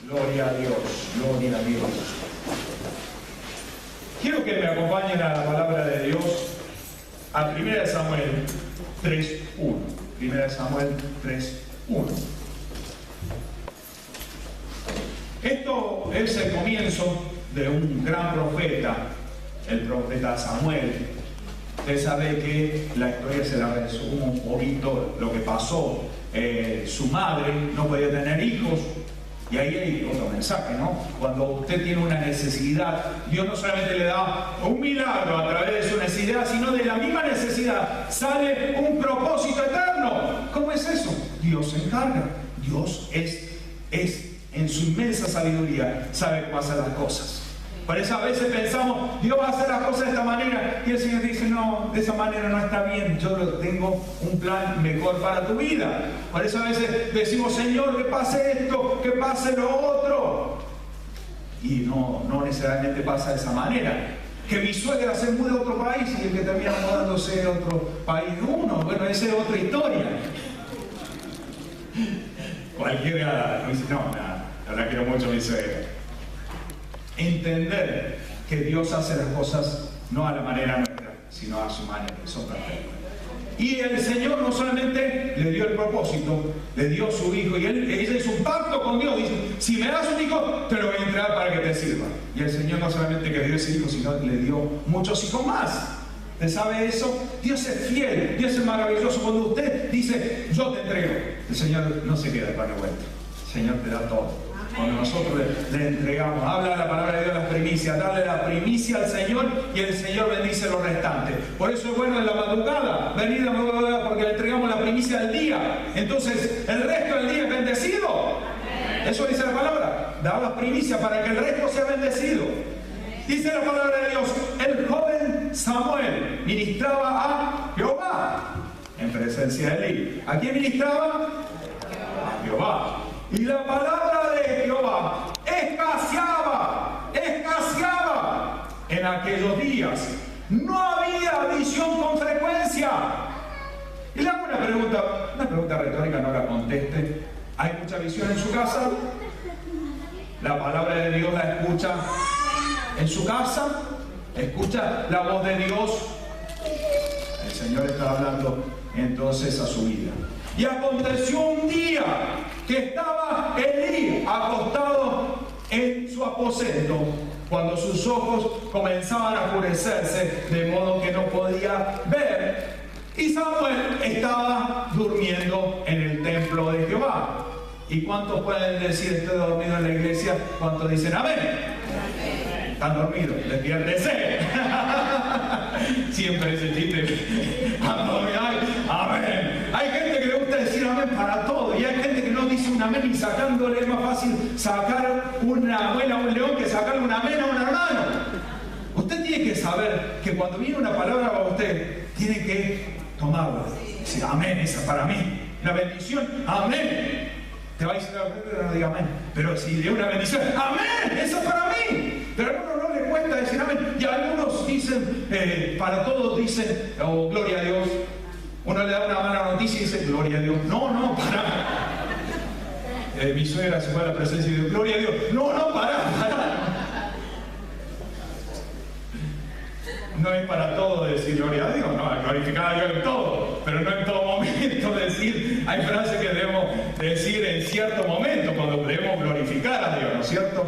Gloria a Dios, gloria a Dios. Quiero que me acompañen a la palabra de Dios a 1 Samuel 3:1. 1 Samuel 3:1. Esto es el comienzo de un gran profeta, el profeta Samuel. Usted sabe que la historia se la resumo un poquito lo que pasó. Su madre no podía tener hijos. Y ahí hay otro mensaje, ¿no? Cuando usted tiene una necesidad, Dios no solamente le da un milagro a través de su necesidad, sino de la misma necesidad sale un propósito eterno. ¿Cómo es eso? Dios se encarga. Dios es en su inmensa sabiduría, sabe cómo hacer las cosas. Por eso a veces pensamos, Dios va a hacer las cosas de esta manera, y el Señor dice, no, de esa manera no está bien, yo tengo un plan mejor para tu vida. Por eso a veces decimos, Señor, que pase esto, que pase lo otro. Y no necesariamente pasa de esa manera. Que mi suegra se mude a otro país y el que termina mudándose a otro país uno. Bueno, esa es otra historia. Cualquiera dice, no la quiero mucho mi suegra. Entender que Dios hace las cosas no a la manera nuestra, sino a su manera, son perfectas. Y el Señor no solamente le dio el propósito, le dio su hijo, y ella hizo un pacto con Dios, dice, si me das un hijo, te lo voy a entregar para que te sirva. Y el Señor no solamente que le dio ese hijo, sino le dio muchos hijos más. ¿Usted sabe eso? Dios es fiel, Dios es maravilloso. Cuando usted dice, yo te entrego, el Señor no se queda para vuelta, el Señor te da todo. Cuando nosotros le entregamos, habla la palabra de Dios, las primicias, darle la primicia al Señor y el Señor bendice lo restante. Por eso es bueno en la madrugada, venir a la madrugada porque le entregamos la primicia del día. Entonces, el resto del día es bendecido. Eso dice la palabra, dar las primicias para que el resto sea bendecido. Dice la palabra de Dios, el joven Samuel ministraba a Jehová en presencia de Elí. ¿A quién ministraba? A Jehová. Y la palabra de Jehová escaseaba en aquellos días. No había visión con frecuencia. Y le hago una pregunta retórica, no la conteste. ¿Hay mucha visión en su casa? ¿La palabra de Dios la escucha en su casa? ¿Escucha la voz de Dios? El Señor está hablando entonces a su vida. Y aconteció un día que estaba Elí acostado en su aposento, cuando sus ojos comenzaban a oscurecerse, de modo que no podía ver. Y Samuel estaba durmiendo en el templo de Jehová. ¿Y cuántos pueden decir estoy dormido en la iglesia? ¿Cuántos dicen amén? Están dormidos, despiértense. Siempre ese chiste. Amén. Hay gente que le gusta decir amén para todo, y hay gente que no dice un amén, y sacándole es más fácil sacar una abuela a un león que sacarle un amén a un hermano. Usted tiene que saber que cuando viene una palabra para usted, tiene que tomarla. Decir amén, esa para mí. La bendición, amén. Te va a decir, no diga amén. Pero si le una bendición, amén, esa para mí. Pero a algunos no les cuesta decir amén. Y algunos dicen, para todos dicen, oh, gloria a Dios. Uno le da una mala noticia y dice, gloria a Dios. No, para. Mi suegra se fue a la presencia y dijo, gloria a Dios. No, para. No es para todo decir gloria a Dios, no, glorificar a Dios en todo, pero no en todo momento decir, hay frases que debemos decir en cierto momento, cuando debemos glorificar a Dios, ¿no es cierto?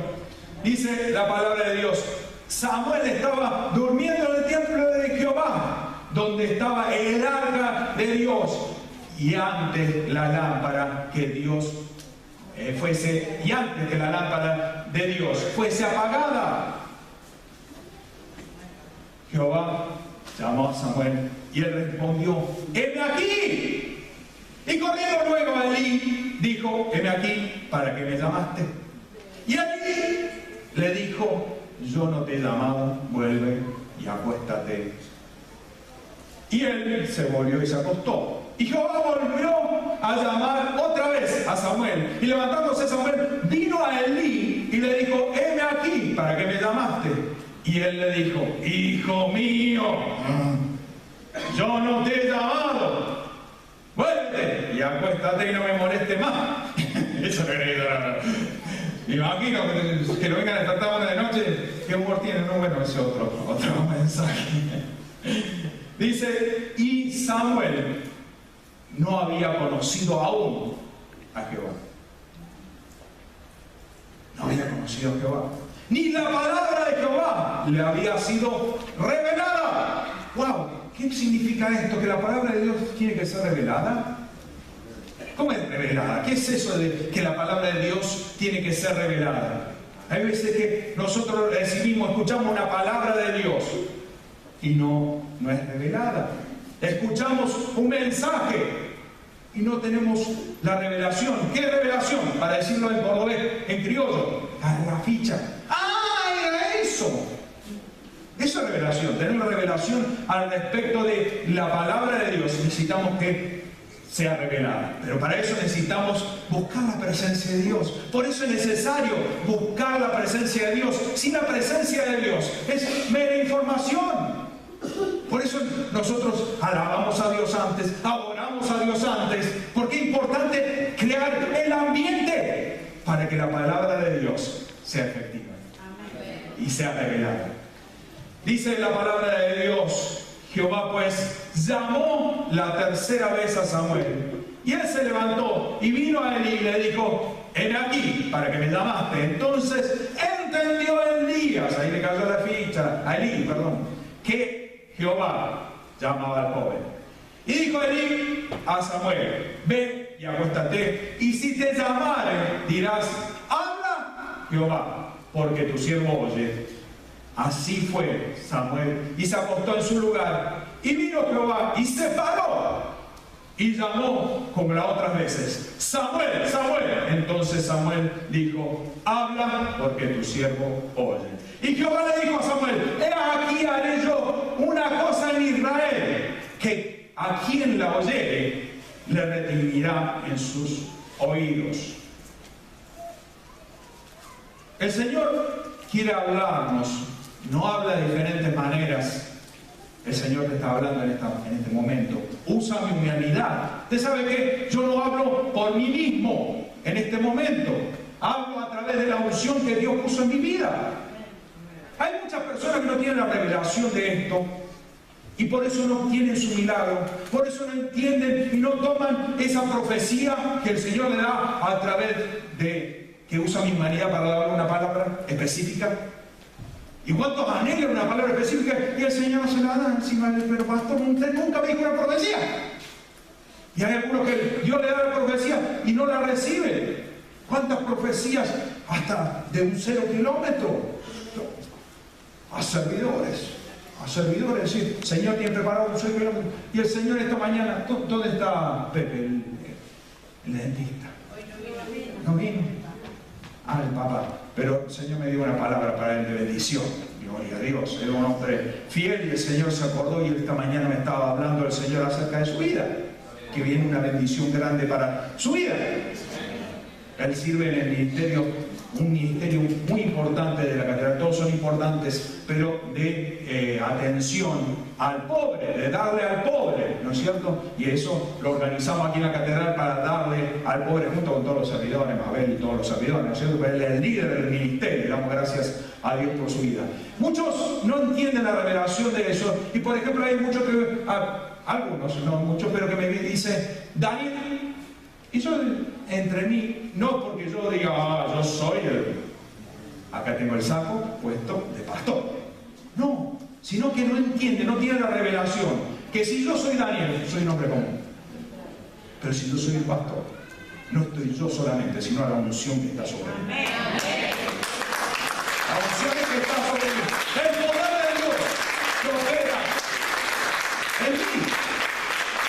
Dice la palabra de Dios, Samuel estaba durmiendo en el templo de Jehová, donde estaba el arca de Dios, y antes la lámpara que Dios y antes que la lámpara de Dios fuese apagada, Jehová llamó a Samuel y él respondió, heme aquí. Y corriendo luego a Elí, dijo, heme aquí, ¿para qué me llamaste? Y Elí le dijo, yo no te he llamado, vuelve y acuéstate. Y él se volvió y se acostó. Y Jehová volvió a llamar otra vez a Samuel. Y levantándose Samuel, vino a Elí y le dijo, heme aquí, ¿para qué me llamaste? Y él le dijo, hijo mío, yo no te he llamado, vuelve y acuéstate y no me moleste más. Eso no era. Me imagino que lo vengan a tratar una de noche. ¿Qué humor tiene? No, bueno, ese otro mensaje. Dice, y Samuel no había conocido aún a Jehová. No había conocido a Jehová. Ni la palabra de Jehová le había sido revelada. ¡Wow! ¿Qué significa esto? ¿Que la palabra de Dios tiene que ser revelada? ¿Cómo es revelada? ¿Qué es eso de que la palabra de Dios tiene que ser revelada? Hay veces que nosotros recibimos, escuchamos una palabra de Dios y no es revelada. Escuchamos un mensaje y no tenemos la revelación. ¿Qué es revelación? Para decirlo en cordobés, en criollo, la ficha. ¡Ah, era eso! Eso es revelación. Tener la revelación al respecto de la palabra de Dios. Necesitamos que sea revelada. Pero para eso necesitamos buscar la presencia de Dios. Por eso es necesario buscar la presencia de Dios. Sin la presencia de Dios es mera información. Por eso nosotros alabamos a Dios antes, adoramos a Dios antes, porque es importante crear el ambiente para que la palabra de Dios sea efectiva y sea revelada. Dice la palabra de Dios: Jehová pues llamó la tercera vez a Samuel, y él se levantó y vino a Elí y le dijo: heme aquí, para que me llamaste. Entonces entendió Elías, ahí le cayó la ficha, a Elí, que Jehová llamaba al joven. Y dijo Elí a Samuel: ve y acuéstate, y si te llamare, dirás: habla Jehová, porque tu siervo oye. Así fue Samuel, y se acostó en su lugar, y vino Jehová, y se paró, y llamó como las otras veces: Samuel, Samuel. Entonces Samuel dijo: habla, porque tu siervo oye. Y Jehová le dijo a Samuel: he aquí haré yo una cosa en Israel, que a quien la oyere le retinguirá en sus oídos. El Señor quiere hablarnos. No habla de diferentes maneras. El Señor te está hablando en este momento. Usa mi humanidad. ¿Usted sabe qué? Yo no hablo por mí mismo en este momento. Hablo a través de la unción que Dios puso en mi vida. Hay muchas personas que no tienen la revelación de esto y por eso no tienen su milagro. Por eso no entienden y no toman esa profecía que el Señor le da a través de que usa mi humanidad para dar una palabra específica. ¿Y cuántos anhelan una palabra específica y el Señor no se la da? Pero pastor, usted nunca me dijo una profecía. Y hay algunos que Dios le da la profecía y no la recibe. ¿Cuántas profecías hasta de un 0 kilómetro? A servidores, decir: Señor, tiene preparado un 0 kilómetro. Y el Señor esta mañana, ¿dónde está Pepe, el dentista? No vino. El papá. Pero el Señor me dio una palabra para él de bendición. Gloria a Dios. Era un hombre fiel y el Señor se acordó, y esta mañana me estaba hablando el Señor acerca de su vida, que viene una bendición grande para su vida. Él sirve en el ministerio, un ministerio muy importante de la catedral. Todos son importantes, pero de atención al pobre, de darle al pobre, ¿no es cierto? Y eso lo organizamos aquí en la catedral para darle al pobre junto con todos los servidores, Mabel y todos los servidores, ¿no es cierto? Pero él es el líder del ministerio, le damos gracias a Dios por su vida. Muchos no entienden la revelación de eso, y por ejemplo hay muchos que, algunos, no muchos, pero que me dicen: Daniel, y yo entre mí, no porque yo diga: yo soy acá tengo el saco puesto de pastor. No, sino que no entiende, no tiene la revelación. Que si yo soy Daniel, soy un hombre común. Pero si yo soy el pastor, no estoy yo solamente, sino la unción que está sobre mí. La unción que está sobre mí. El poder de Dios que opera en mí.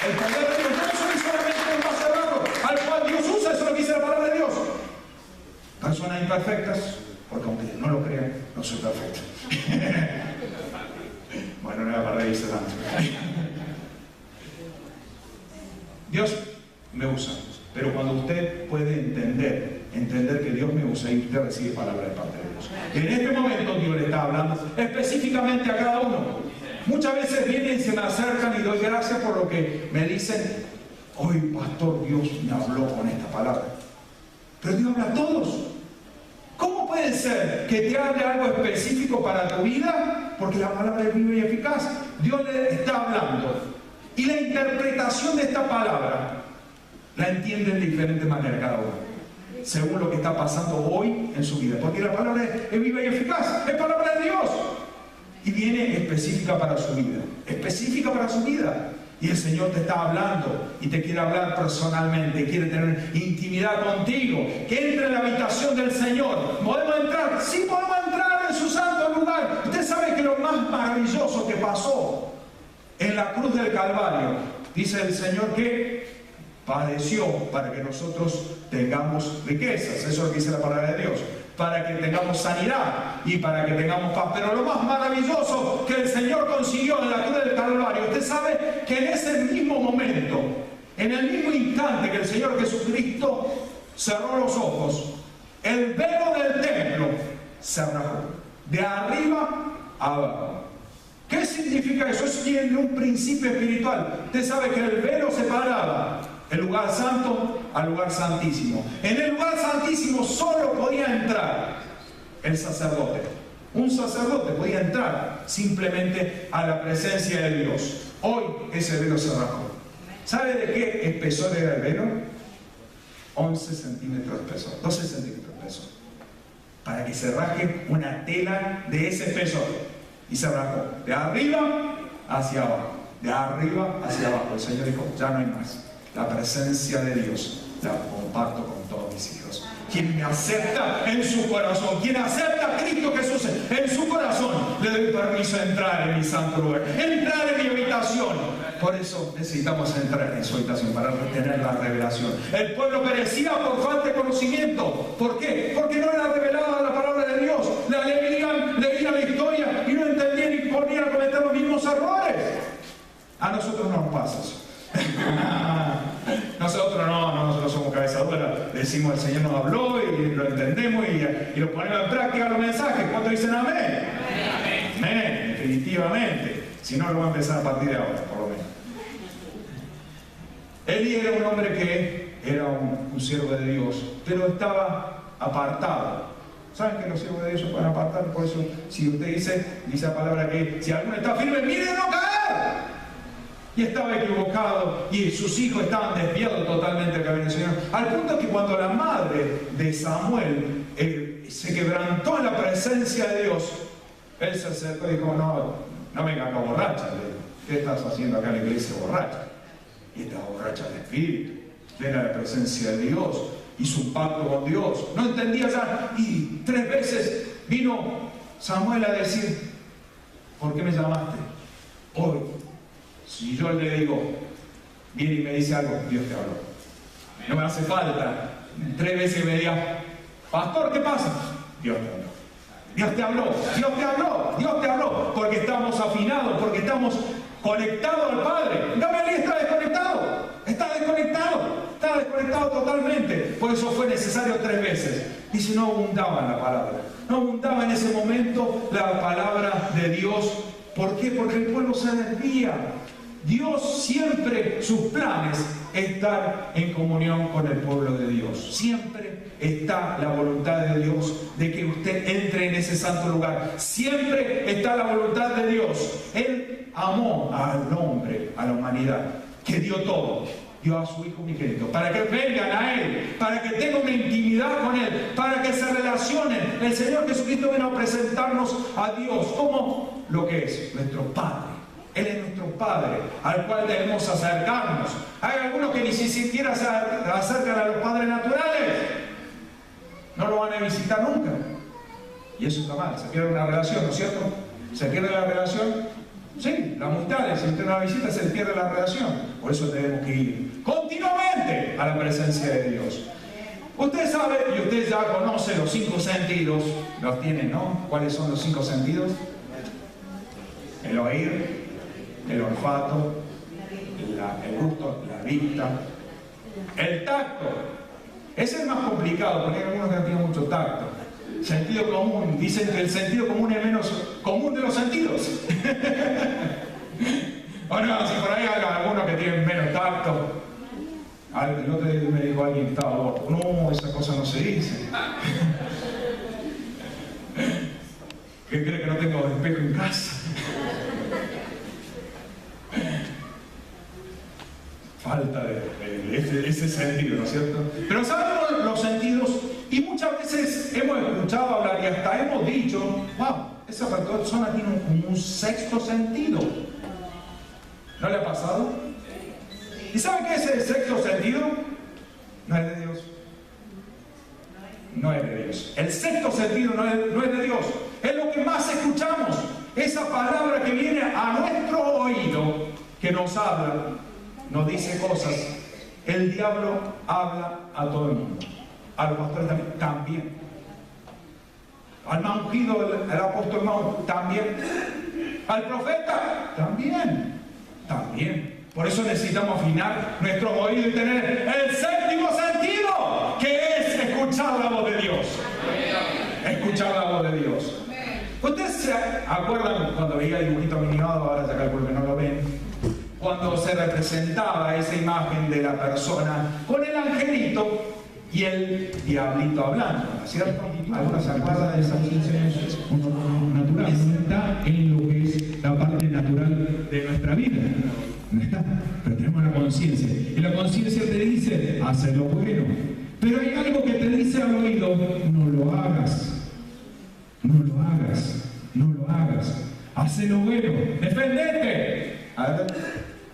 El poder de Dios. No soy solamente un macedonio al cual Dios usa. Eso es lo que dice la palabra de Dios. Personas imperfectas, porque aunque no lo crean, no soy perfecto. Bueno, no era para reírse tanto. Dios me usa, pero cuando usted puede entender que Dios me usa, y usted recibe palabra de parte de Dios. En este momento Dios le está hablando específicamente a cada uno. Muchas veces vienen y se me acercan y doy gracias por lo que me dicen: hoy, pastor, Dios me habló con esta palabra. Pero Dios habla a todos. puede ser que te hable algo específico para tu vida, porque la palabra es viva y eficaz. Dios le está hablando. Y la interpretación de esta palabra la entiende de diferente manera cada uno, según lo que está pasando hoy en su vida. Porque la palabra es viva y eficaz, es palabra de Dios. Y viene específica para su vida, específica para su vida. Y el Señor te está hablando y te quiere hablar personalmente, quiere tener intimidad contigo. Que entre en la habitación del Señor. ¿Podemos entrar? Sí, podemos entrar en su santo lugar. Usted sabe que lo más maravilloso que pasó en la cruz del Calvario, dice el Señor que padeció para que nosotros tengamos riquezas. Eso es lo que dice la palabra de Dios. Para que tengamos sanidad y para que tengamos paz. Pero lo más maravilloso que el Señor consiguió en la cruz del Calvario, usted sabe que en ese mismo momento, en el mismo instante que el Señor Jesucristo cerró los ojos, el velo del templo se rajó de arriba a abajo. ¿Qué significa eso? Eso tiene un principio espiritual. Usted sabe que el velo separaba el lugar santo al lugar santísimo. En el lugar santísimo solo podía entrar el sacerdote. Un sacerdote podía entrar simplemente a la presencia de Dios. Hoy ese velo se rajó. ¿Sabe de qué espesor era el velo? 11 centímetros de espesor, 12 centímetros de espesor. Para que se raje una tela de ese espesor. Y se rajó de arriba hacia abajo. De arriba hacia abajo. El Señor dijo, ya no hay más. La presencia de Dios la comparto con todos mis hijos. Quien me acepta en su corazón, quien acepta a Cristo Jesús en su corazón, le doy permiso de entrar en mi santo lugar, entrar en mi habitación. Por eso necesitamos entrar en su habitación para tener la revelación. El pueblo perecía por falta de conocimiento. ¿Por qué? Porque no era revelada la palabra de Dios. La leían la historia y no entendían y ponían a cometer los mismos errores. A nosotros no nos pasa eso. Nosotros somos cabeza dura, decimos el Señor nos habló y lo entendemos y lo ponemos en práctica los mensajes. ¿Cuántos dicen amén? Amén. Amén, definitivamente. Si no, lo voy a empezar a partir de ahora, por lo menos. Elí era un hombre que era un siervo de Dios, pero estaba apartado. ¿Saben que los siervos de Dios se pueden apartar? Por eso, si usted dice la palabra que si alguno está firme, mire no caer. Y estaba equivocado y sus hijos estaban desviados totalmente del camino del Señor. Al punto que cuando la madre de Samuel se quebrantó en la presencia de Dios, él se acercó y dijo, no venga acá borracha. ¿Qué estás haciendo acá en la iglesia borracha? Y estaba borracha de espíritu, llena de la presencia de Dios, hizo un pacto con Dios. No entendía ya. Y 3 veces vino Samuel a decir, ¿por qué me llamaste? Hoy. Si yo le digo, viene y me dice algo, Dios te habló. No me hace falta 3 veces me diga, pastor, ¿qué pasa? Dios te habló. Dios te habló, Dios te habló, Dios te habló. Porque estamos afinados, porque estamos conectados al Padre. Gabriel está desconectado, está desconectado totalmente. Por eso fue necesario 3 veces. Y si no abundaba en la palabra, no abundaba en ese momento la palabra de Dios. ¿Por qué? Porque el pueblo se desvía. Dios siempre, sus planes, estar en comunión con el pueblo de Dios. Siempre está la voluntad de Dios de que usted entre en ese santo lugar. Siempre está la voluntad de Dios. Él amó al hombre, a la humanidad, que dio todo. Dio a su Hijo unigénito, para que vengan a Él, para que tengan una intimidad con Él, para que se relacionen. El Señor Jesucristo vino a presentarnos a Dios como lo que es nuestro Padre. Él es nuestro Padre, al cual debemos acercarnos. Hay algunos que ni siquiera se acercan a los padres naturales. No lo van a visitar nunca. Y eso está mal, se pierde una relación, ¿no es cierto? ¿Se pierde la relación? Sí, las amistades, si usted no la visita, se pierde la relación. Por eso tenemos que ir continuamente a la presencia de Dios. Usted sabe, y usted ya conoce los 5 sentidos, los tiene, ¿no? ¿Cuáles son los 5 sentidos? El oír, el olfato, el gusto, la vista, el tacto. Ese es el más complicado, porque hay algunos que no tienen mucho tacto. Sentido común, dicen que el sentido común es menos común de los sentidos. Bueno, si por ahí hay algunos que tienen menos tacto. El otro día me dijo alguien que estaba gordo. No, esa cosa no se dice. ¿Qué cree que no tengo espejo en casa? Falta de ese sentido, ¿no es cierto? Pero sabemos los sentidos y muchas veces hemos escuchado hablar y hasta hemos dicho, wow, esa persona tiene un sexto sentido. ¿No le ha pasado? ¿Y sabe qué es el sexto sentido? No es de Dios. No es de Dios. El sexto sentido no es de Dios. Es lo que más escuchamos. Esa palabra que viene a nuestro oído, que nos habla, nos dice cosas. El diablo habla a todo el mundo. A los pastores también. Al más ungido, el apóstol Mau, también. Al profeta, también. Por eso necesitamos afinar nuestros oídos y tener el séptimo sentido, que es escuchar la voz de Dios. Escuchar la voz de Dios. ¿Ustedes se acuerdan cuando veía el dibujito animado? Ahora ya calculo que no lo ven. Cuando se representaba esa imagen de la persona con el angelito y el diablito hablando, ¿no es cierto? ¿Algunos se acuerdan de esas funciones naturales? No está en lo que es la parte natural de nuestra vida. No está, pero tenemos la conciencia. Y la conciencia te dice, haz lo bueno. Pero hay algo que te dice al oído, no lo hagas. No lo hagas. No lo hagas. Haz lo bueno. Defendete. A ver,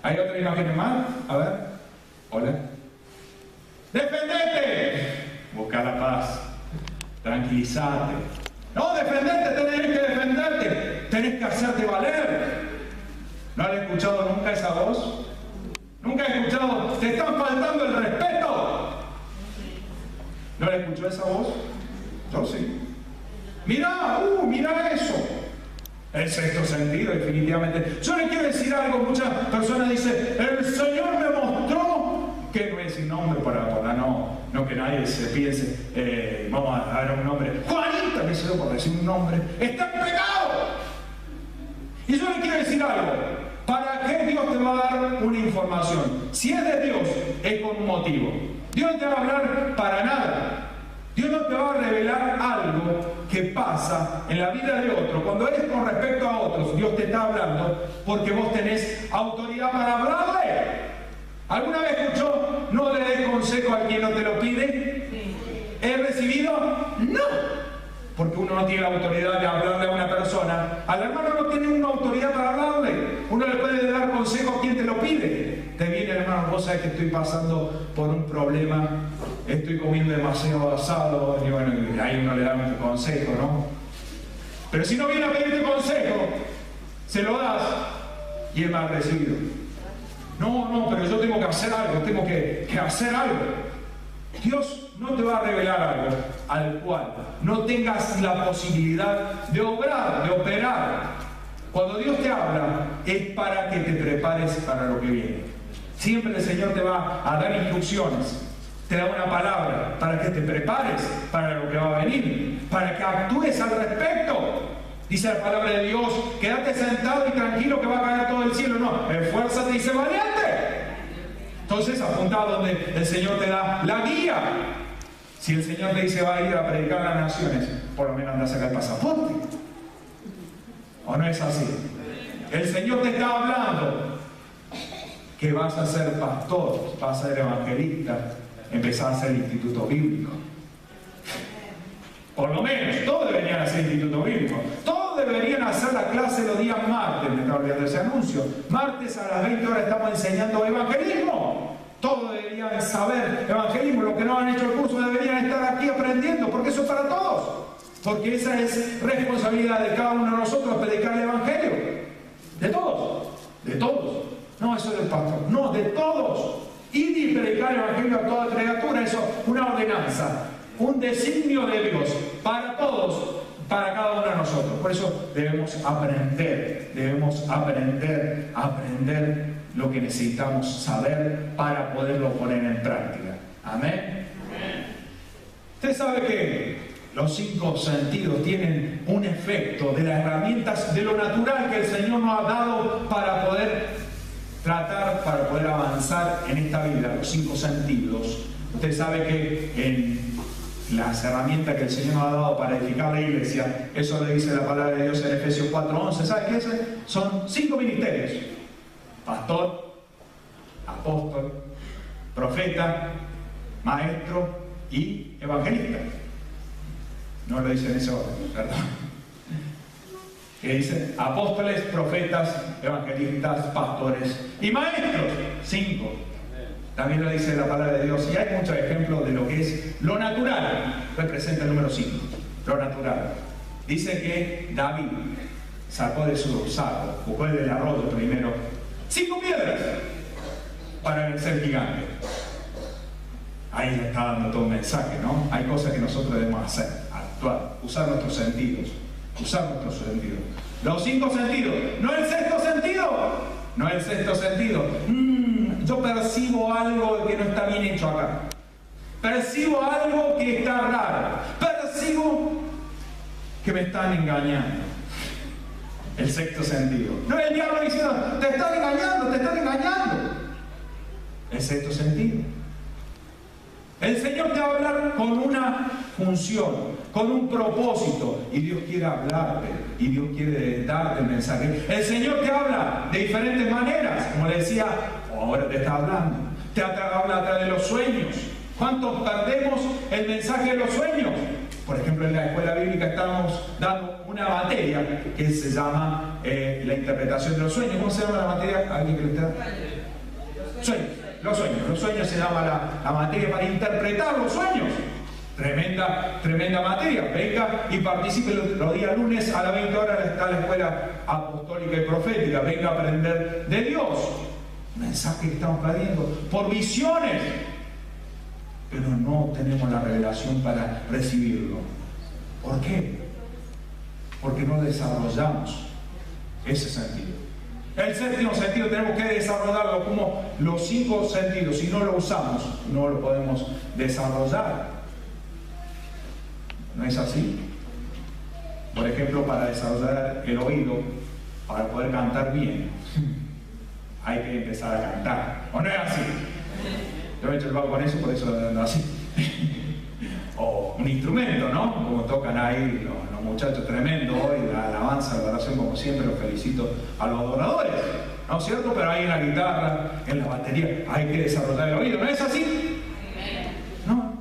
¿hay otra imagen más? A ver. Hola. ¡Defendete! Busca la paz. Tranquilízate. No, defendete, tenés que defenderte. Tenés que hacerte valer. ¿No le he escuchado nunca esa voz? ¿Nunca he escuchado? ¡Te están faltando el respeto! ¿No le escuchó esa voz? Yo sí. Mira eso. El sexto sentido, definitivamente. Yo le quiero decir algo. Muchas personas dicen, el Señor me mostró, que no voy a decir nombre para no que nadie se piense, vamos a dar un nombre, Juanita, que se dio por decir un nombre, está en pecado. Y yo le quiero decir algo. ¿Para qué Dios te va a dar una información? Si es de Dios, es con un motivo. Dios no te va a hablar para nada. Dios no te va a revelar algo que pasa en la vida de otro. Cuando es con respecto a otros, Dios te está hablando porque vos tenés autoridad para hablarle. ¿Alguna vez escuchó, no le des consejo a quien no te lo pide? Sí. ¿He recibido? No. Porque uno no tiene la autoridad de hablarle a una persona. Al hermano no tiene una autoridad para hablarle. Uno le puede dar consejo a quien te lo pide. Te viene, hermano, vos sabés que estoy pasando por un problema, estoy comiendo demasiado asado, y bueno, ahí uno le da un consejo, ¿no? Pero si no viene a pedirte consejo, se lo das y es mal recibido. No, pero yo tengo que hacer algo, tengo que hacer algo. Dios no te va a revelar algo al cual no tengas la posibilidad de obrar, de operar. Cuando Dios te habla, es para que te prepares para lo que viene. Siempre el Señor te va a dar instrucciones, te da una palabra para que te prepares para lo que va a venir, para que actúes al respecto. Dice la palabra de Dios, quédate sentado y tranquilo que va a caer todo el cielo. No, esfuérzate y sé valiente. Entonces apunta a donde el Señor te da la guía. Si el Señor te dice va a ir a predicar a las naciones, por lo menos anda a sacar el pasaporte. ¿O no es así? El Señor te está hablando que vas a ser pastor, vas a ser evangelista, empezar a hacer instituto bíblico. Por lo menos, todos deberían hacer instituto bíblico. Todos deberían hacer la clase los días martes. Me estaba olvidando ese anuncio. Martes a las 20 horas estamos enseñando evangelismo. Todos deberían saber evangelismo. Los que no han hecho el curso deberían estar aquí aprendiendo, porque eso es para todos. Porque esa es responsabilidad de cada uno de nosotros, predicar el evangelio. De todos. De todos. No, eso es del pastor. No, de todos. Y predicar el evangelio a toda criatura. Eso es una ordenanza. Un designio de Dios para todos, para cada uno de nosotros. Por eso debemos aprender lo que necesitamos saber para poderlo poner en práctica. Amén. Usted sabe que los 5 sentidos tienen un efecto de las herramientas de lo natural que el Señor nos ha dado para poder tratar, para poder avanzar en esta vida. Los 5 sentidos. Usted sabe que en las herramientas que el Señor nos ha dado para edificar la iglesia. Eso le dice la palabra de Dios en Efesios 4:11. ¿Sabe qué es? Son 5 ministerios: pastor, apóstol, profeta, maestro y evangelista. No lo dice en ese orden, perdón. Que dice apóstoles, profetas, evangelistas, pastores y maestros. 5. También lo dice la palabra de Dios. Y hay muchos ejemplos de lo que es lo natural. Representa el número 5. Lo natural. Dice que David sacó de su saco, buscó del arroyo primero, 5 piedras para vencer gigantes. Ahí le está dando todo un mensaje, ¿no? Hay cosas que nosotros debemos hacer, actuar, usar nuestros sentidos. Usar nuestros sentidos. Los 5 sentidos. No el sexto sentido. No el sexto sentido. Yo percibo algo que no está bien hecho acá. Percibo algo que está raro. Percibo que me están engañando. El sexto sentido. No es el diablo diciendo, te están engañando, te están engañando. El sexto sentido. El Señor te va a hablar con una función, con un propósito, y Dios quiere hablarte, y Dios quiere darte el mensaje. El Señor te habla de diferentes maneras, como le decía, ahora te está hablando. Te habla a través de los sueños. ¿Cuántos perdemos el mensaje de los sueños? Por ejemplo, en la escuela bíblica estamos dando una materia que se llama la interpretación de los sueños. ¿Cómo se llama la materia? ¿Alguien que le está? Sueños. Los sueños se llama la materia para interpretar los sueños. Tremenda materia. Venga y participe los días lunes a las 20 horas. Está la escuela apostólica y profética. Venga a aprender de Dios. Mensaje que estamos perdiendo por visiones, pero no tenemos la revelación para recibirlo. ¿Por qué? Porque no desarrollamos ese sentido. El séptimo sentido tenemos que desarrollarlo como los 5 sentidos. Si no lo usamos, no lo podemos desarrollar. ¿No es así? Por ejemplo, para desarrollar el oído, para poder cantar bien, hay que empezar a cantar. ¿O no es así? Yo me he hecho el vago con eso, por eso ando así. O un instrumento, ¿no? Como tocan ahí los muchachos, tremendo hoy, la alabanza, la oración, como siempre, los felicito a los adoradores, ¿no es cierto? Pero ahí en la guitarra, en la batería, hay que desarrollar el oído, ¿no es así? ¿No?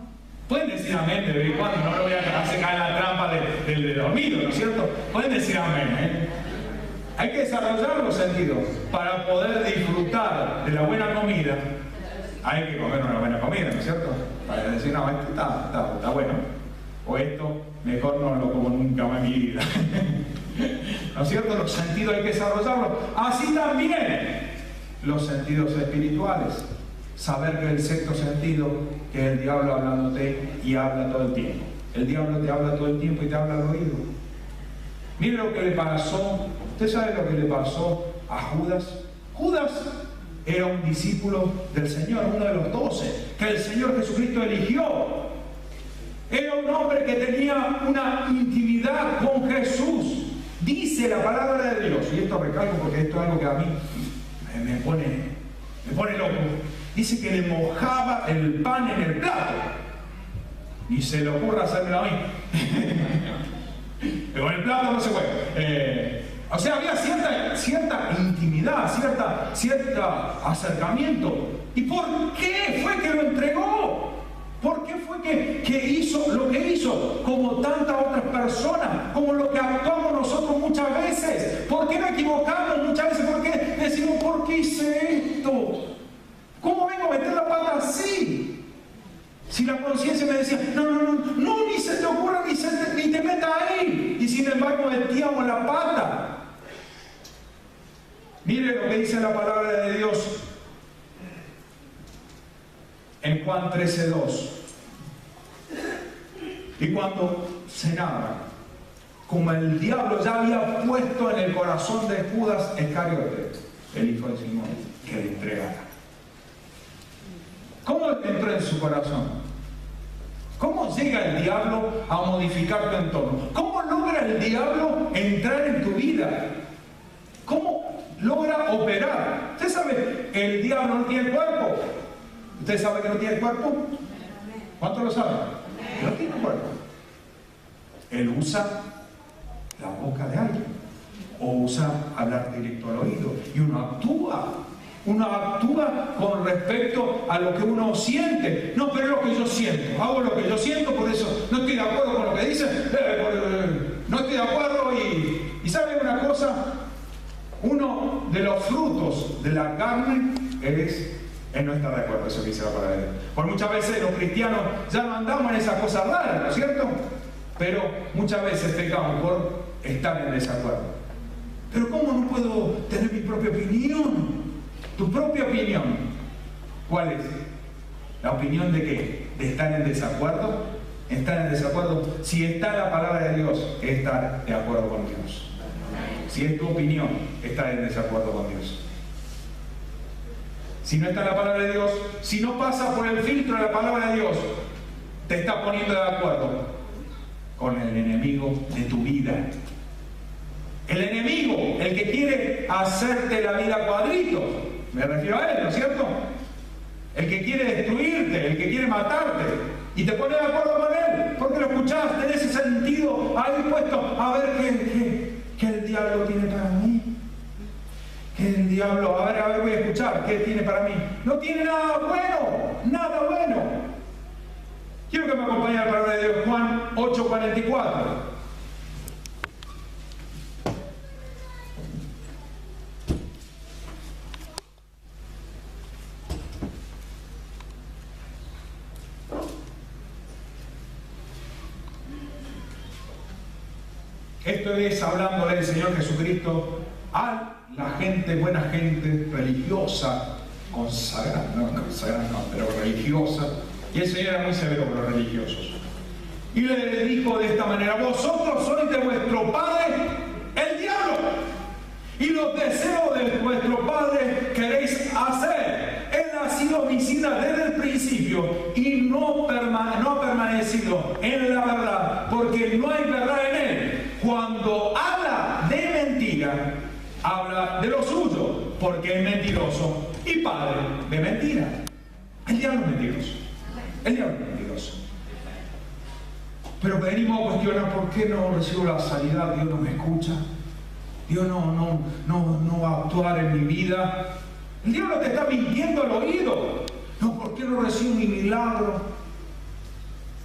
Pueden decir amén de vez en cuando, no lo voy a hacer caer en la trampa del dormido, ¿no es cierto? Pueden decir amén, ¿eh? Hay que desarrollar los sentidos para poder disfrutar de la buena comida. Hay que comer una buena comida, ¿no es cierto? Para decir, no, esto está bueno. O esto, mejor no lo como nunca más en mi vida. ¿No es cierto? Los sentidos hay que desarrollarlos. Así también los sentidos espirituales. Saber que el sexto sentido, que es el diablo hablándote y habla todo el tiempo. El diablo te habla todo el tiempo y te habla al oído. Mire lo que le pasó. ¿Usted sabe lo que le pasó a Judas? Judas era un discípulo del Señor, uno de los 12, que el Señor Jesucristo eligió. Era un hombre que tenía una intimidad con Jesús. Dice la palabra de Dios, y esto recalco porque esto es algo que a mí me pone loco. Dice que le mojaba el pan en el plato. Y se le ocurra hacérmelo a mí. Pero en el plato no se puede. O sea, había cierta intimidad, cierto acercamiento. ¿Y por qué fue que lo entregó? ¿Por qué fue que hizo lo que hizo? Como tantas otras personas, como lo que actuamos nosotros muchas veces. ¿Por qué nos equivocamos muchas veces? ¿Por qué decimos, ¿por qué hice esto? ¿Cómo vengo a meter la pata así? Si la conciencia me decía, no, ni se te ocurra, ni te metas ahí. Y sin embargo metíamos la pata. Mire lo que dice la palabra de Dios en Juan 13:2. Y cuando cenaba, como el diablo ya había puesto en el corazón de Judas Iscariote, el hijo de Simón, que le entregara. ¿Cómo entró en su corazón? ¿Cómo llega el diablo a modificar tu entorno? ¿Cómo logra el diablo entrar en tu vida? ¿Cómo logra operar? Usted sabe, el diablo no tiene cuerpo. ¿Usted sabe que no tiene cuerpo? ¿Cuántos lo saben? No tiene acuerdo. Él usa la boca de alguien, o usa hablar directo al oído, y uno actúa con respecto a lo que uno siente. No, pero es lo que yo siento, hago lo que yo siento, por eso no estoy de acuerdo con lo que dicen, no estoy de acuerdo. Y ¿sabe una cosa? Uno de los frutos de la carne es no estar de acuerdo, eso que dice la palabra de Dios. Por muchas veces los cristianos ya no andamos en esas cosas raras, ¿no es cierto? Pero muchas veces pecamos por estar en desacuerdo. Pero ¿cómo no puedo tener mi propia opinión? Tu propia opinión. ¿Cuál es? ¿La opinión de qué? ¿De estar en desacuerdo? Estar en desacuerdo. Si está en la palabra de Dios, es estar de acuerdo con Dios. Si es tu opinión, estar en desacuerdo con Dios. Si no está en la palabra de Dios, si no pasa por el filtro de la palabra de Dios, te estás poniendo de acuerdo con el enemigo de tu vida. El enemigo, el que quiere hacerte la vida cuadrito, me refiero a él, ¿no es cierto? El que quiere destruirte, el que quiere matarte, y te pones de acuerdo con él, porque lo escuchás, tenés ese sentido ahí puesto, a ver qué el diablo tiene para mí. ¿Qué el diablo? A ver, voy a escuchar, ¿qué tiene para mí? No tiene nada bueno, nada bueno. Quiero que me acompañe a la palabra de Dios, Juan 8:44. Esto es hablándole del Señor Jesucristo a la gente, buena gente, religiosa, consagrada, pero religiosa. Y el Señor era muy severo con los religiosos. Y le dijo de esta manera: vosotros sois de vuestro padre el diablo, y los deseos de vuestro padre queréis hacer. Él ha sido homicida desde el principio y no ha permanecido en la verdad, porque no hay verdad en él. Cuando habla de mentira, habla de lo suyo, porque es mentiroso y padre de mentira. El diablo es mentiroso. El diablo es mentiroso. Pero venimos a cuestionar: ¿por qué no recibo la sanidad? Dios no me escucha. Dios no va a actuar en mi vida. El diablo te está mintiendo al oído. No, ¿por qué no recibo mi milagro?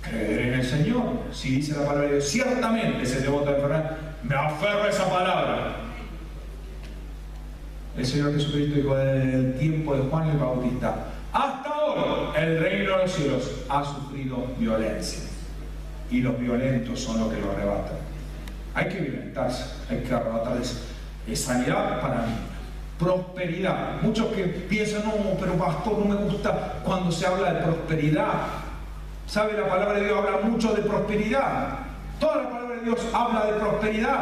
Creer en el Señor. Si dice la palabra de Dios, ciertamente se devota de enfermedad. Me aferro a esa palabra. El Señor Jesucristo dijo desde el tiempo de Juan el Bautista hasta hoy, el reino de los cielos ha sufrido violencia, y los violentos son los que lo arrebatan. Hay que violentarse, hay que arrebatarles sanidad para mí, prosperidad. Muchos que piensan: no, pero pastor, no me gusta cuando se habla de prosperidad. ¿Sabe? La palabra de Dios habla mucho de prosperidad. Toda la palabra de Dios habla de prosperidad,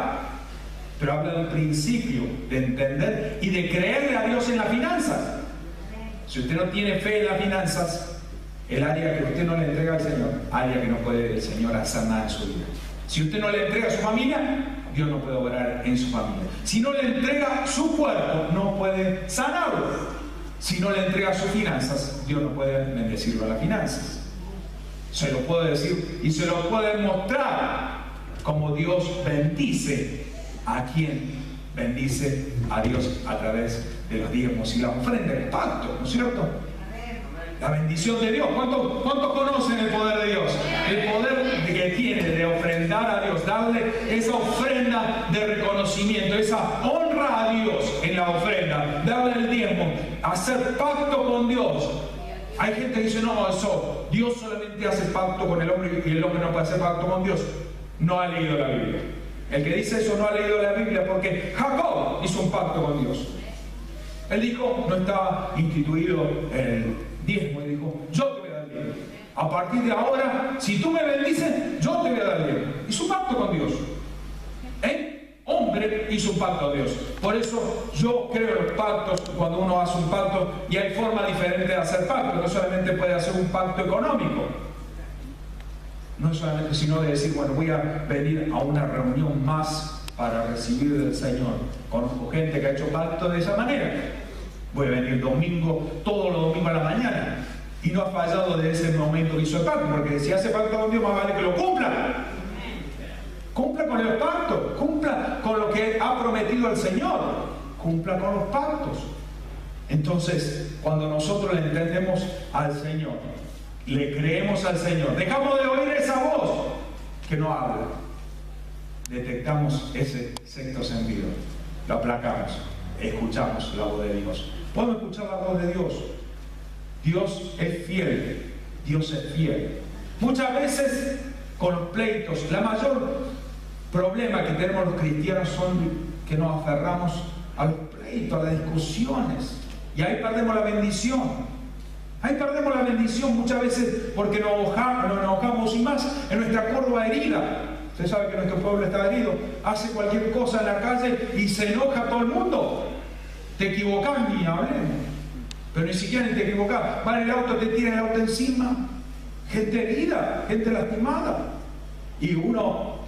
pero habla del principio de entender y de creerle a Dios en las finanzas. Si usted no tiene fe en las finanzas, el área que usted no le entrega al Señor, área que no puede el Señor hacer nada en su vida. Si usted no le entrega a su familia, Dios no puede obrar en su familia. Si no le entrega su cuerpo, no puede sanarlo. Si no le entrega sus finanzas, Dios no puede bendecirlo a las finanzas. Se lo puedo decir y se lo puede mostrar como Dios bendice a quien bendice a Dios a través de los diezmos y la ofrenda, el pacto, ¿no es cierto? La bendición de Dios. ¿Cuántos conocen el poder de Dios? El poder que tiene de ofrendar a Dios, darle esa ofrenda de reconocimiento, esa honra a Dios en la ofrenda, darle el diezmo, hacer pacto con Dios. Hay gente que dice: no, eso, Dios solamente hace pacto con el hombre y el hombre no puede hacer pacto con Dios. No ha leído la Biblia. El que dice eso no ha leído la Biblia, porque Jacob hizo un pacto con Dios. Él dijo, no estaba instituido el diezmo, y dijo: yo te voy a dar el diezmo. A partir de ahora, si tú me bendices, yo te voy a dar el diezmo. Hizo un pacto con Dios. Hombre hizo un pacto a Dios. Por eso yo creo en los pactos. Cuando uno hace un pacto, y hay forma diferente de hacer pacto. No solamente puede hacer un pacto económico, no solamente, sino de decir: bueno, voy a venir a una reunión más para recibir del Señor. Conozco gente que ha hecho pacto de esa manera. Voy a venir domingo, todos los domingos a la mañana. y no ha fallado de ese momento que hizo el pacto, porque si hace pacto con Dios, más vale que lo cumpla. Cumpla con el pacto, cumpla con lo que ha prometido el Señor, cumpla con los pactos. Entonces, cuando nosotros le entendemos al Señor, le creemos al Señor, dejamos de oír esa voz que no habla, detectamos ese sexto sentido, lo aplacamos, escuchamos la voz de Dios. Podemos escuchar la voz de Dios. Dios es fiel, Dios es fiel. Muchas veces con los pleitos, la mayor problema que tenemos los cristianos son que nos aferramos a los pleitos, a las discusiones, y ahí perdemos la bendición. Ahí perdemos la bendición muchas veces porque nos enojamos, y más en nuestra Córdoba herida. Usted sabe que nuestro pueblo está herido, hace cualquier cosa en la calle y se enoja todo el mundo. Te equivocás, ni hablemos, pero ni siquiera ni te equivocás. Va en el auto, te tiran el auto encima. Gente herida, gente lastimada. Y uno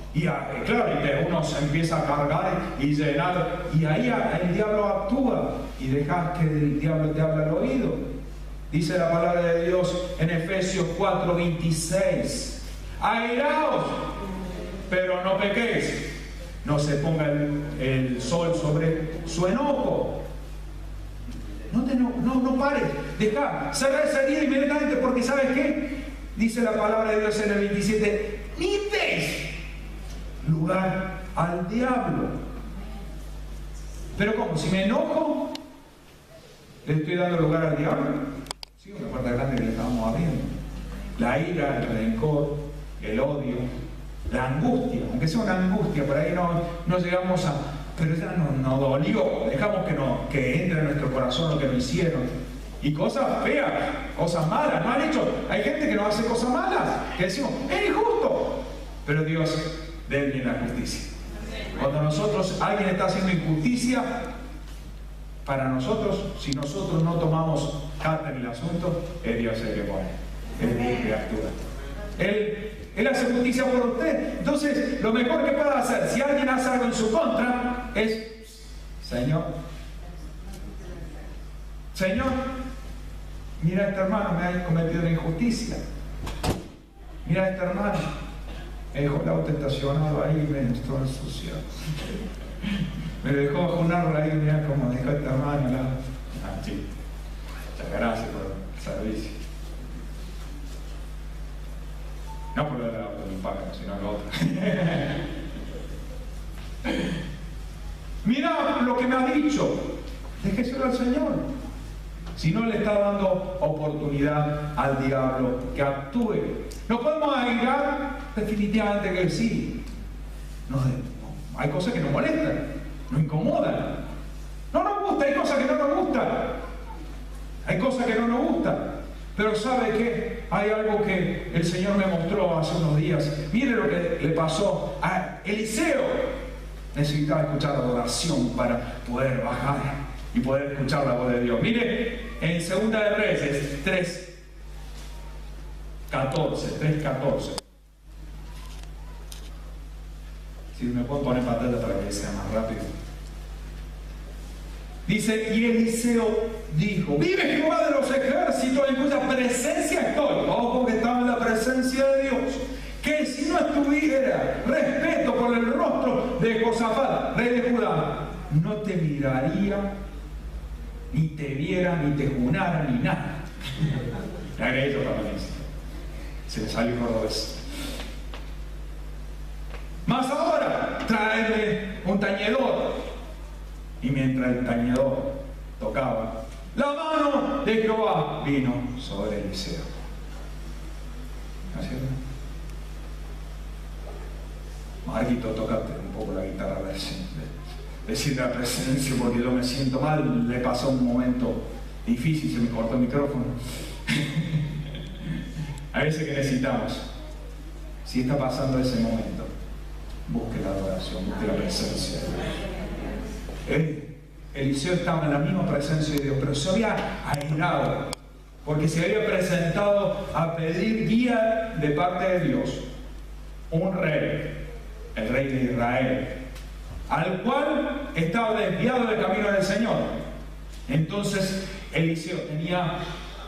se empieza a cargar y llenar, y ahí el diablo actúa y dejas que el diablo te hable al oído. Dice la palabra de Dios en Efesios 4:26: airaos, pero no pequéis, no se ponga el sol sobre su enojo. No pares, deja, cerrar esa herida inmediatamente, porque ¿sabes qué? Dice la palabra de Dios en el 27: ni deis lugar al diablo. Pero ¿cómo? Si me enojo, ¿le estoy dando lugar al diablo? Sí, una puerta grande que le estamos abriendo. La ira, el rencor, el odio, la angustia, aunque sea una angustia, por ahí no llegamos a... Pero ya nos dolió, dejamos que entre en nuestro corazón lo que nos hicieron. Y cosas feas, cosas malas, no han hecho. Hay gente que nos hace cosas malas, que decimos, es injusto. Pero Dios, de él viene la justicia. Cuando alguien está haciendo injusticia, para nosotros, si nosotros no tomamos carta en el asunto, es Dios el que pone, es Dios el que actúa. Él hace justicia por usted. Entonces, lo mejor que pueda hacer, si alguien hace algo en su contra, es: Señor, mira a este hermano, me ha cometido una injusticia. Mira a este hermano, me dejó el auto estacionado ahí y me estoy ensuciado. Me dejó bajo un árbol ahí, mira cómo dejó esta hermano. Sí. Muchas gracias por el servicio. No por el auto de un pájaro, sino lo otro. Mira lo que me ha dicho. Déjeselo al Señor. Si no le está dando oportunidad al diablo que actúe. ¿No podemos airar? Definitivamente que sí. Hay cosas que nos molestan, nos incomodan. No nos gusta, hay cosas que no nos gustan. Hay cosas que no nos gustan. Pero ¿sabe qué? Hay algo que el Señor me mostró hace unos días. Mire lo que le pasó a Eliseo. Necesitaba escuchar adoración para poder bajar y poder escuchar la voz de Dios. Mire, en 2 de Reyes 3:14. Si me puedo poner pantalla para que sea más rápido. Dice: y Eliseo dijo: vive Jehová de los ejércitos, en cuya presencia estoy. Ojo que estaba en la presencia de Dios. Que si no estuviera respeto por el rostro de Josafat, rey de Judá, no te miraría, ni te viera, ni te junara, ni nada. Le agregué yo para eso. Se le salió cordobés. Mas ahora, tráeme un tañedor. Y mientras el tañedor tocaba, la mano de Jehová vino sobre Eliseo. ¿No es cierto? Marquito, tócate un poco la guitarra, a ver si decirle la presencia, porque yo me siento mal. Le pasó un momento difícil, se me cortó el micrófono. A veces que necesitamos, si está pasando ese momento, busque la adoración, busque la presencia de Dios. Eliseo estaba en la misma presencia de Dios, pero se había airado porque se había presentado a pedir guía de parte de Dios. Un rey, el rey de Israel, al cual estaba desviado del camino del Señor. Entonces Eliseo tenía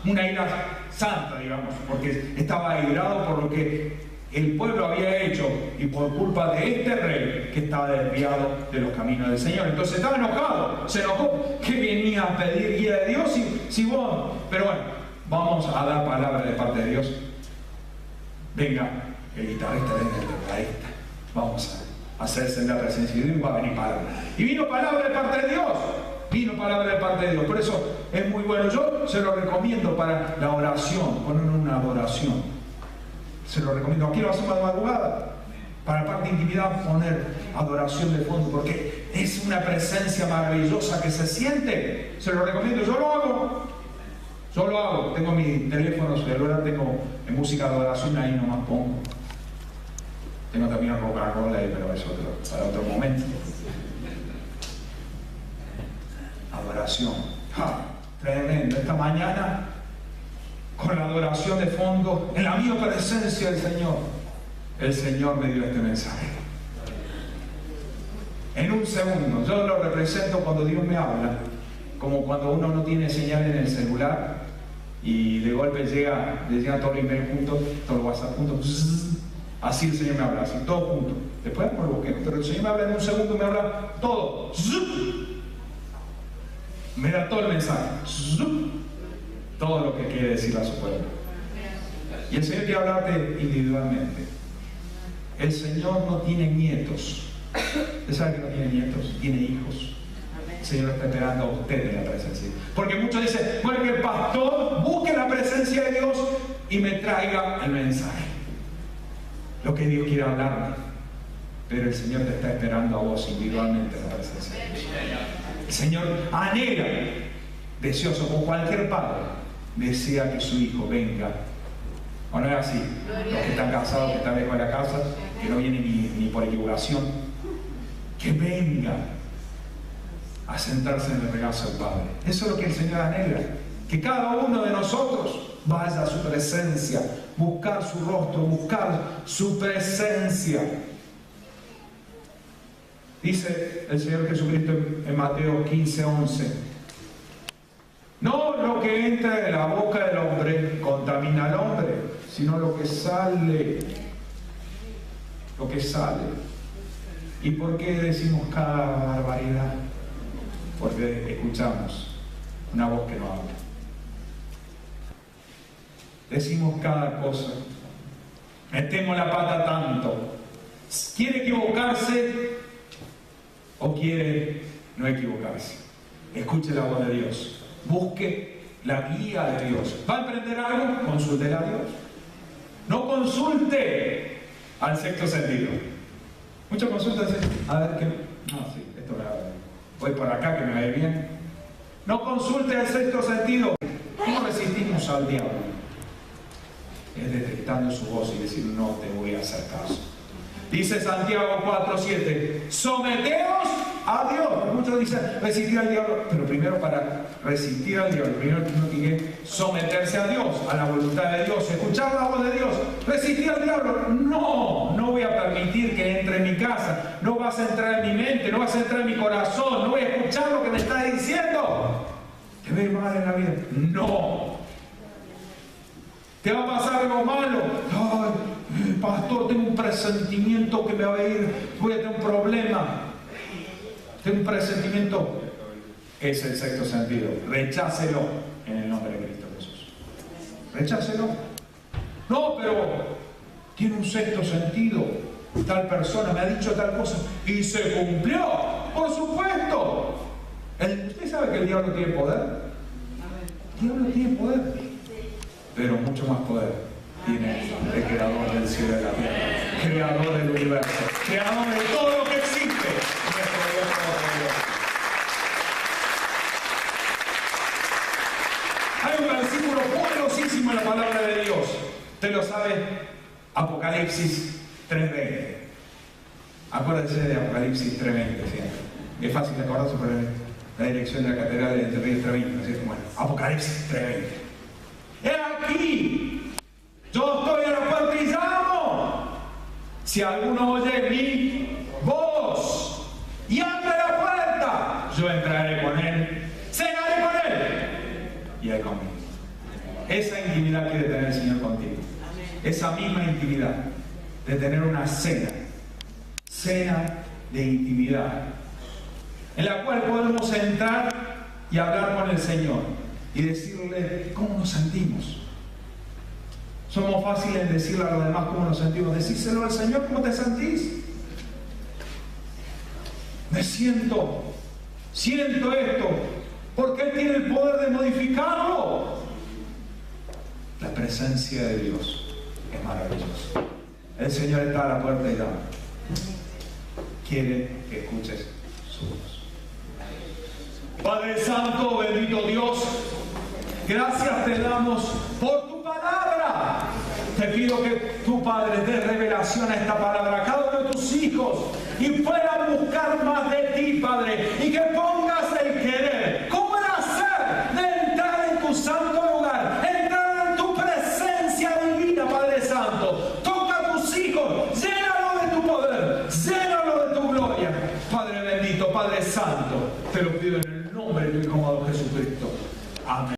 una ira santa, digamos, porque estaba airado por lo que el pueblo había hecho y por culpa de este rey que estaba desviado de los caminos del Señor. Entonces estaba enojado, se enojó que venía a pedir guía de Dios y Sibón. Pero bueno, vamos a dar palabra de parte de Dios. Venga, el guitarrista, venga el tecladista. Vamos a hacerse en la presencia de Dios y va a venir palabra. Y vino palabra de parte de Dios. Vino palabra de parte de Dios. Por eso es muy bueno. Yo se lo recomiendo para la oración, poner una adoración. Se lo recomiendo. Aquí lo hacemos de madrugada. Para la parte de intimidad, poner adoración de fondo, porque es una presencia maravillosa que se siente. Se lo recomiendo. Yo lo hago. Yo lo hago. Tengo mi teléfono celular, tengo en música de adoración, ahí nomás pongo. Tengo también Coca-Cola, pero es para otro momento. Adoración. Tremendo. Esta mañana, con la adoración de fondo, en la misma presencia del Señor, el Señor me dio este mensaje. En un segundo, yo lo represento cuando Dios me habla, como cuando uno no tiene señal en el celular y de golpe le llega todo el email junto, todo el WhatsApp junto. Así el Señor me habla, así, todo junto. Después por lo que, pero el Señor me habla en un segundo, me habla todo. Me da todo el mensaje. Todo lo que quiere decir a su pueblo. Y el Señor quiere hablarte individualmente. El Señor no tiene nietos. ¿Usted sabe que no tiene nietos? Tiene hijos. El Señor está esperando a usted en la presencia. Porque muchos dicen, bueno, que el pastor busque la presencia de Dios y me traiga el mensaje. Lo que Dios quiere hablarme. Pero el Señor te está esperando a vos individualmente en la presencia de Dios. El Señor anhela, deseoso, como cualquier padre, desea que su hijo venga. ¿O no es así? Los que están casados, que están lejos de la casa, que no vienen ni por equivocación, que venga a sentarse en el regazo del Padre. Eso es lo que el Señor anhela. Que cada uno de nosotros vaya a su presencia, buscar su rostro, buscar su presencia. Dice el Señor Jesucristo en Mateo 15:11. No lo que entra de la boca del hombre contamina al hombre, sino lo que sale. Lo que sale. ¿Y por qué decimos cada barbaridad? Porque escuchamos una voz que no habla. Decimos cada cosa. Metemos la pata tanto. ¿Quiere equivocarse o quiere no equivocarse? Escuche la voz de Dios. Busque la guía de Dios. ¿Va a emprender algo? Consulte a Dios. No consulte al sexto sentido. Muchos consultan, a ver qué. No, sí, esto me va bien. Voy por acá que me va a ir bien. No consulte al sexto sentido. ¿Cómo resistimos al diablo? Es detectando su voz y decir, no te voy a hacer caso. Dice Santiago 4:7, someteos a Dios. Muchos dicen resistir al diablo, pero primero para resistir al diablo, primero uno tiene que someterse a Dios, a la voluntad de Dios, escuchar la voz de Dios. Resistir al diablo, no voy a permitir que entre en mi casa, no vas a entrar en mi mente, no vas a entrar en mi corazón, no voy a escuchar lo que me está diciendo. ¿Te ves mal en la vida? No. ¿Te va a pasar algo malo? Ay, pastor, tengo un presentimiento que me va a ir, voy a tener un problema. Tengo un presentimiento. Es el sexto sentido. Rechácelo en el nombre de Cristo Jesús. Rechácelo. No, pero tiene un sexto sentido. Tal persona me ha dicho tal cosa y se cumplió. Por supuesto. ¿Usted sabe que el diablo tiene poder? El diablo tiene poder. Pero mucho más poder tiene el creador del cielo y de la tierra, creador del universo, creador de todo lo que existe, nuestro Dios todopoderoso. Hay un versículo poderosísimo en la palabra de Dios. Usted lo sabe, Apocalipsis 3:20. Acuérdese de Apocalipsis 3:20 siempre. Es fácil de acordarse por la dirección de la catedral de Entre Ríos 3:20. Así que bueno, Apocalipsis 3:20. He aquí, yo estoy a la puerta y llamo. Si alguno oye mi voz y abre la puerta, yo entraré con él, cenaré con él y él conmigo. Esa intimidad intimidad quiere tener el Señor contigo. Esa misma intimidad de tener una cena de intimidad, en la cual podemos entrar y hablar con el Señor y decirle cómo nos sentimos. Somos fáciles en decirle a los demás cómo nos sentimos. Decírselo al Señor, ¿cómo te sentís? Me siento esto, porque Él tiene el poder de modificarlo. La presencia de Dios es maravillosa. El Señor está a la puerta y llama. Quiere que escuches su voz. Padre Santo, bendito Dios, gracias te damos por tu palabra. Te pido que tu Padre dé revelación a esta palabra a cada uno de tus hijos y puedan buscar más de ti, Padre, y que pongas el querer, cómo el hacer de entrar en tu santo lugar, entrar en tu presencia divina, Padre Santo. Toca a tus hijos, llénalo de tu poder, llénalo de tu gloria. Padre bendito, Padre Santo, te lo pido en el nombre de tu Hijo amado Jesucristo. Amén.